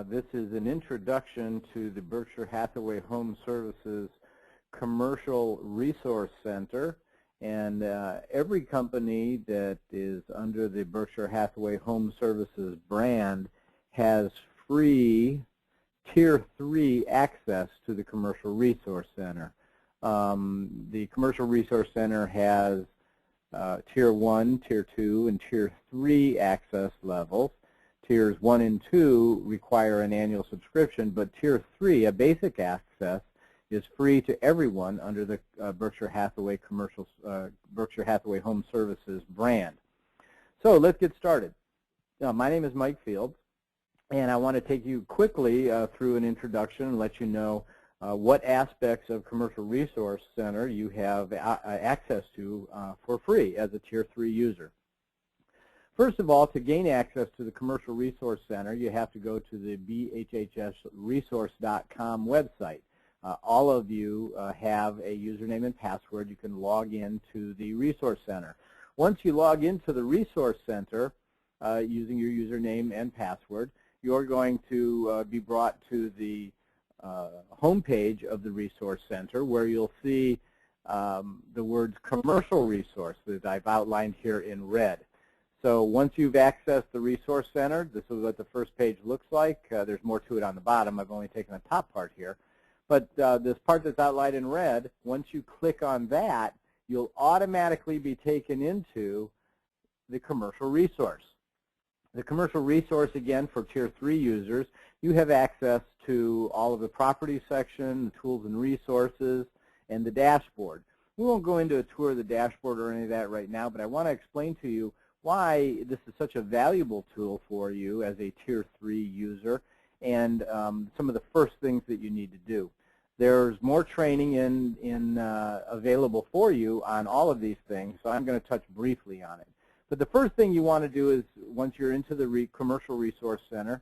This is an introduction to the Berkshire Hathaway Home Services Commercial Resource Center. And every company that is under the Berkshire Hathaway Home Services brand has free Tier 3 access to the Commercial Resource Center. The Commercial Resource Center has Tier 1, Tier 2, and Tier 3 access levels. Tiers 1 and 2 require an annual subscription, but Tier 3, a basic access, is free to everyone under the Berkshire Hathaway Berkshire Hathaway Home Services brand. So let's get started. My name is Mike Fields, and I want to take you quickly through an introduction and let you know what aspects of Commercial Resource Center you have access to for free as a Tier 3 user. First of all, to gain access to the Commercial Resource Center, you have to go to the bhhsresource.com website. All of you have a username and password. You can log into the Resource Center. Once you log into the Resource Center using your username and password, you're going to be brought to the home page of the Resource Center, where you'll see the words Commercial Resource that I've outlined here in red. So once you've accessed the Resource Center, this is what the first page looks like. There's more to it on the bottom. I've only taken the top part here. But this part that's outlined in red, once you click on that, you'll automatically be taken into the Commercial Resource. The Commercial Resource, again, for Tier 3 users, you have access to all of the property section, the tools and resources, and the dashboard. We won't go into a tour of the dashboard or any of that right now, but I want to explain to you why this is such a valuable tool for you as a Tier 3 user, and some of the first things that you need to do. There's more training available for you on all of these things, so I'm going to touch briefly on it. But the first thing you want to do is, once you're into the Commercial Resource Center,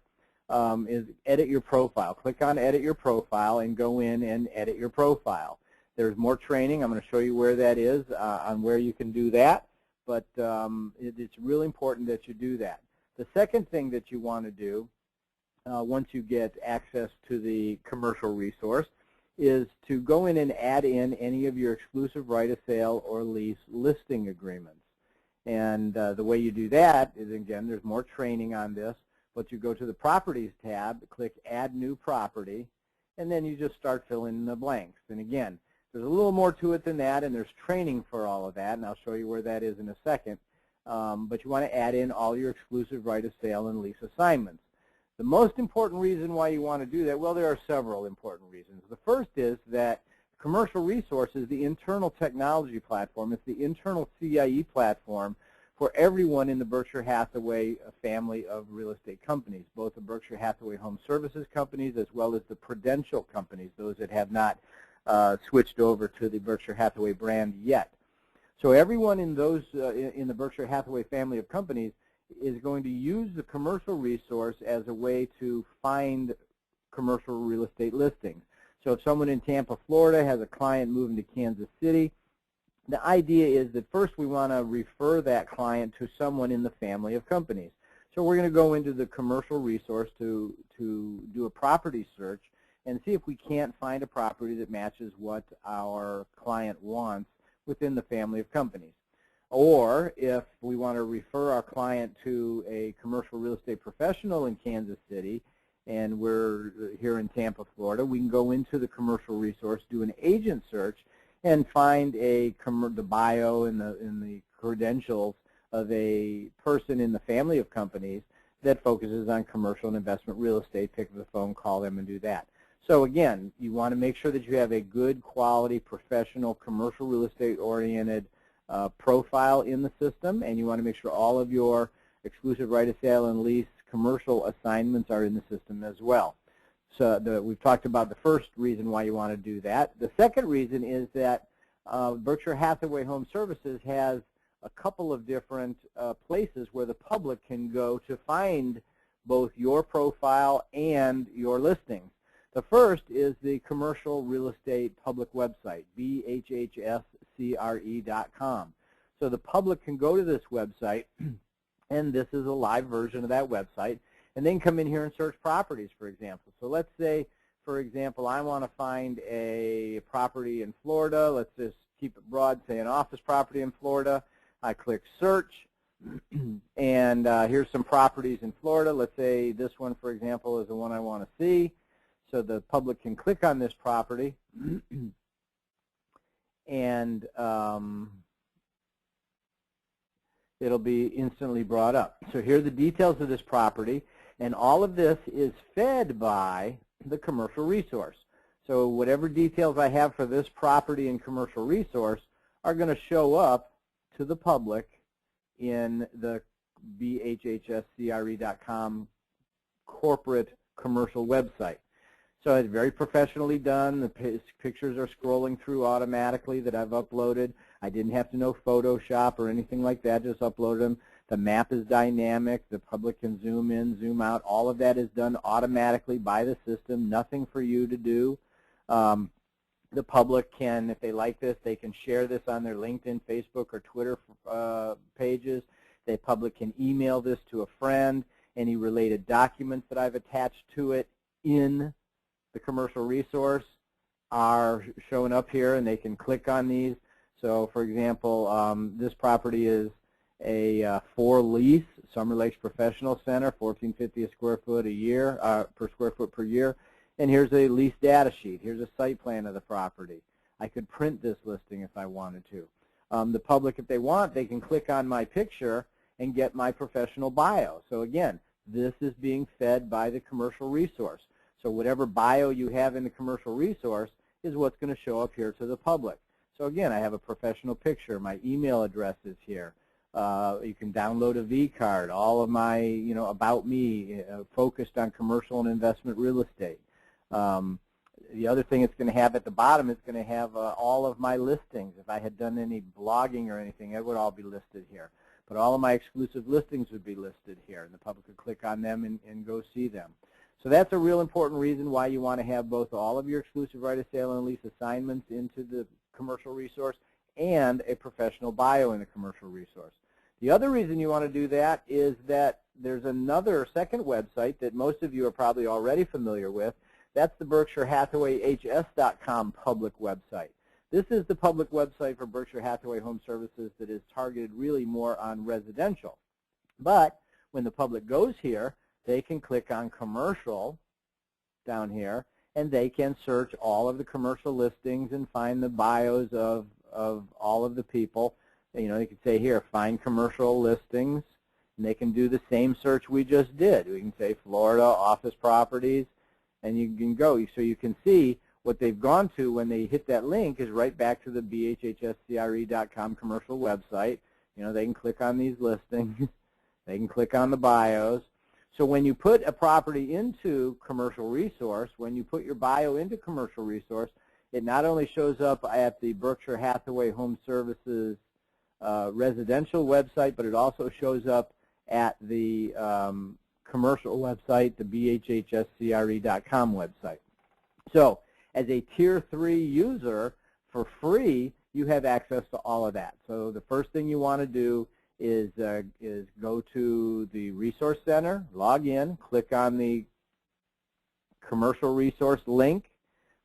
is edit your profile. Click on Edit Your Profile and go in and edit your profile. There's more training. I'm going to show you where that is, on where you can do that. But it's really important that you do that. The second thing that you want to do once you get access to the Commercial Resource is to go in and add in any of your exclusive right of sale or lease listing agreements. And the way you do that is, again, there's more training on this, but you go to the Properties tab, click Add New Property, and then you just start filling in the blanks. And again, there's a little more to it than that, and there's training for all of that, and I'll show you where that is in a second. But you want to add in all your exclusive right of sale and lease assignments. The most important reason why you want to do that, well, there are several important reasons. The first is that Commercial Resource is the internal technology platform. It's the internal CIE platform for everyone in the Berkshire Hathaway family of real estate companies, both the Berkshire Hathaway Home Services companies as well as the Prudential companies, those that have not switched over to the Berkshire Hathaway brand yet. So everyone in those in the Berkshire Hathaway family of companies is going to use the Commercial Resource as a way to find commercial real estate listings. So if someone in Tampa, Florida has a client moving to Kansas City, the idea is that first we want to refer that client to someone in the family of companies. So we're going to go into the Commercial Resource to do a property search and see if we can't find a property that matches what our client wants within the family of companies. Or if we want to refer our client to a commercial real estate professional in Kansas City and we're here in Tampa, Florida, we can go into the Commercial Resource, do an agent search, and find the bio and the credentials of a person in the family of companies that focuses on commercial and investment real estate. Pick up the phone, call them, and do that. So again, you want to make sure that you have a good quality, professional, commercial real estate oriented profile in the system, and you want to make sure all of your exclusive right of sale and lease commercial assignments are in the system as well. So we've talked about the first reason why you want to do that. The second reason is that Berkshire Hathaway Home Services has a couple of different places where the public can go to find both your profile and your listings. The first is the Commercial Real Estate Public website, bhhscre.com. So the public can go to this website, and this is a live version of that website, and then come in here and search properties, for example. So let's say, for example, I want to find a property in Florida. Let's just keep it broad, say an office property in Florida. I click search, and here's some properties in Florida. Let's say this one, for example, is the one I want to see. So the public can click on this property, and it'll be instantly brought up. So here are the details of this property, and all of this is fed by the commercial resource. So whatever details I have for this property and commercial resource are going to show up to the public in the bhhscre.com corporate commercial website. So it's very professionally done. The pictures are scrolling through automatically that I've uploaded. I didn't have to know Photoshop or anything like that, just upload them. The map is dynamic. The public can zoom in, zoom out. All of that is done automatically by the system, nothing for you to do. The public can, if they like this, they can share this on their LinkedIn, Facebook, or Twitter pages. The public can email this to a friend. Any related documents that I've attached to it in the commercial resource are showing up here, and they can click on these. So, for example, this property is a for lease, Summer Lakes Professional Center, $14.50 a square foot a year per square foot per year. And here's a lease data sheet. Here's a site plan of the property. I could print this listing if I wanted to. The public, if they want, they can click on my picture and get my professional bio. So again, this is being fed by the commercial resource. So whatever bio you have in the commercial resource is what's going to show up here to the public. So again, I have a professional picture. My email address is here. You can download a V-card. All of my, about me, focused on commercial and investment real estate. The other thing it's going to have at the bottom is going to have all of my listings. If I had done any blogging or anything, it would all be listed here. But all of my exclusive listings would be listed here, and the public could click on them and go see them. So that's a real important reason why you want to have both all of your exclusive right of sale and lease assignments into the commercial resource and a professional bio in the commercial resource. The other reason you want to do that is that there's another second website that most of you are probably already familiar with. That's the BerkshireHathawayHS.com public website. This is the public website for Berkshire Hathaway Home Services that is targeted really more on residential. But when the public goes here, they can click on commercial down here, and they can search all of the commercial listings and find the bios of all of the people. They could say here, find commercial listings, and they can do the same search we just did. We can say Florida office properties, and you can go. So you can see what they've gone to when they hit that link is right back to the bhhscre.com commercial website. They can click on these listings. They can click on the bios. So when you put a property into commercial resource, when you put your bio into commercial resource, it not only shows up at the Berkshire Hathaway Home Services residential website, but it also shows up at the commercial website, the bhhscre.com website. So as a Tier 3 user, for free, you have access to all of that. So the first thing you want to do is go to the Resource Center, log in, click on the commercial resource link.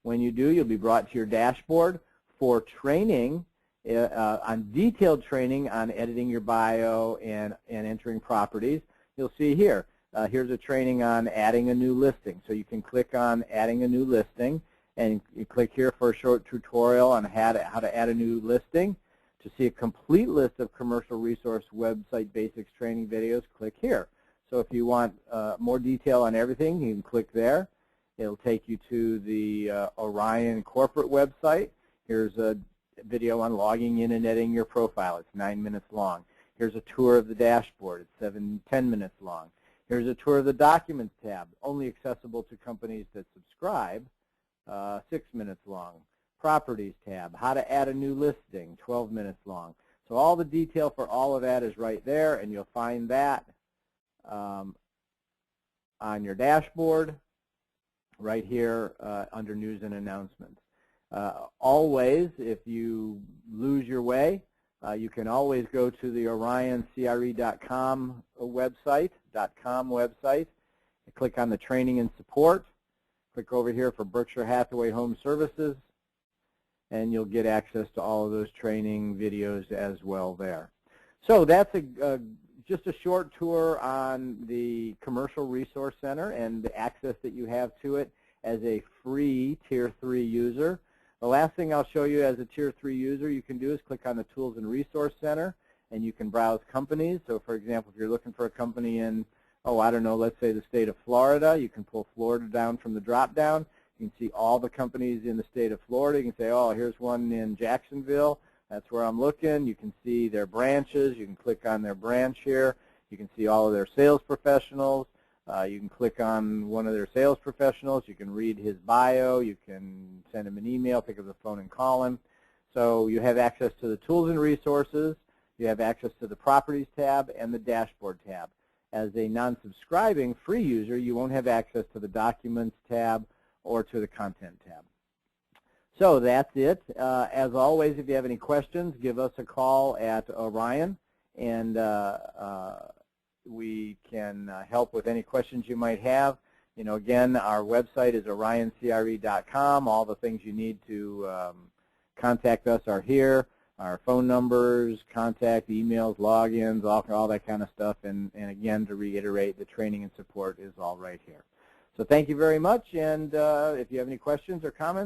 When you do, you'll be brought to your dashboard for training, on detailed training on editing your bio and entering properties. You'll see here, here's a training on adding a new listing. So you can click on adding a new listing, and you click here for a short tutorial on how to add a new listing. To see a complete list of commercial resource website basics training videos, click here. So if you want more detail on everything, you can click there. It'll take you to the Orion corporate website. Here's a video on logging in and editing your profile. It's 9 minutes long. Here's a tour of the dashboard. It's 10 minutes long. Here's a tour of the Documents tab, only accessible to companies that subscribe, 6 minutes long. Properties tab, how to add a new listing, 12 minutes long. So all the detail for all of that is right there, and you'll find that on your dashboard right here under News and Announcements. Always, if you lose your way, you can always go to the OrionCRE.com website, click on the training and support. Click over here for Berkshire Hathaway Home Services, and you'll get access to all of those training videos as well there. So that's just a short tour on the Commercial Resource Center and the access that you have to it as a free Tier 3 user. The last thing I'll show you as a Tier 3 user you can do is click on the Tools and Resource Center, and you can browse companies. So for example, if you're looking for a company in, I don't know, let's say the state of Florida, you can pull Florida down from the drop-down. You can see all the companies in the state of Florida. You can say, oh, here's one in Jacksonville. That's where I'm looking. You can see their branches. You can click on their branch here. You can see all of their sales professionals. You can click on one of their sales professionals. You can read his bio. You can send him an email, pick up the phone and call him. So you have access to the tools and resources. You have access to the properties tab and the dashboard tab. As a non-subscribing free user, you won't have access to the documents tab or to the content tab. So that's it. As always, if you have any questions, give us a call at Orion, and we can help with any questions you might have. You know, again, our website is orioncre.com. All the things you need to contact us are here. Our phone numbers, contact, emails, logins, all that kind of stuff. And again, to reiterate, the training and support is all right here. So thank you very much. And if you have any questions or comments,